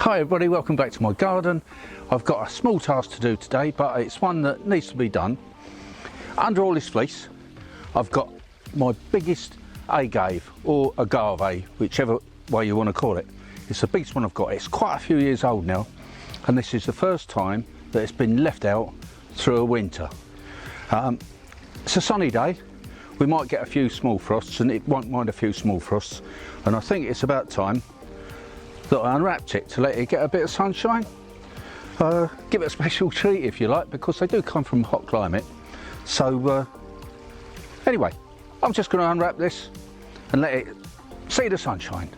Hi everybody, welcome back to my garden. I've got a small task to do today, but it's one that needs to be done. Under all this fleece, I've got my biggest Agave or Agave, whichever way you want to call it. It's the biggest one I've got. It's quite a few years old now, and this is the first time that it's been left out through a winter. It's a sunny day. We might get a few small frosts, and it won't mind a few small frosts, and I think it's about time that I unwrapped it to let it get a bit of sunshine. Give it a special treat if you like, because they do come from a hot climate. So anyway, I'm just going to unwrap this and let it see the sunshine.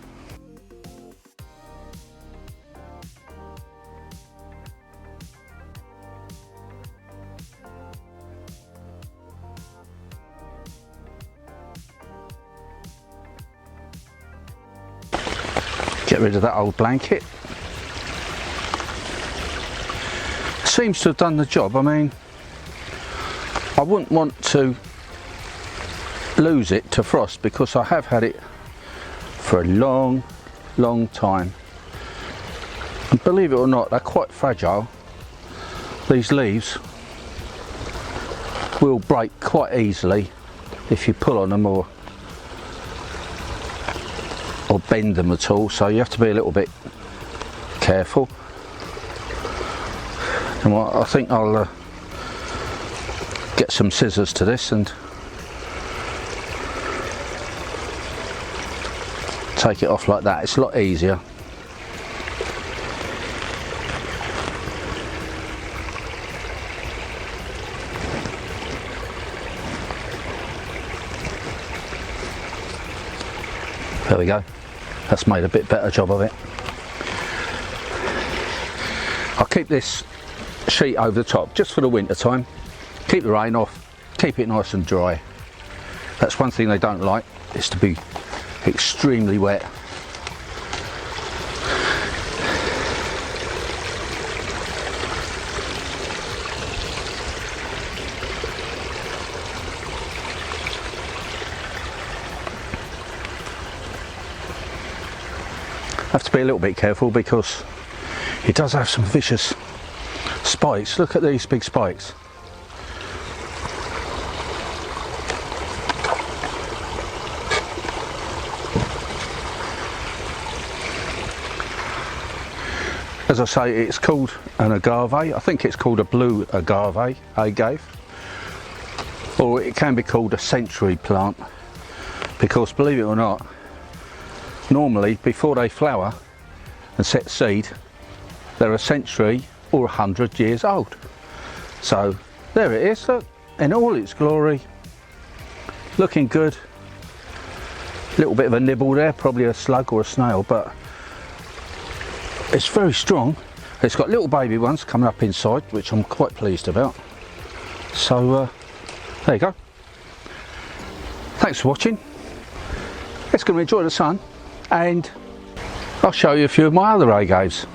Get rid of that old blanket. Seems to have done the job. I mean, I wouldn't want to lose it to frost because I have had it for a long time, and believe it or not, they're quite fragile. These leaves will break quite easily if you pull on them or bend them at all, so you have to be a little bit careful. And I think I'll get some scissors to this and take it off like that. It's a lot easier. There we go. That's made a bit better job of it. I'll keep this sheet over the top just for the winter time. Keep the rain off, keep it nice and dry. That's one thing they don't like, is to be extremely wet. Have to be a little bit careful because it does have some vicious spikes. Look at these big spikes. As I say, it's called an agave. I think it's called a blue agave, or it can be called a century plant, because believe it or not, normally before they flower and set seed, they're a century or 100 years old. So there it is, look, in all its glory, looking good. A little bit of a nibble there, probably a slug or a snail, but it's very strong. It's got little baby ones coming up inside, which I'm quite pleased about. So there you go. Thanks for watching. It's going to enjoy the sun, and I'll show you a few of my other agaves.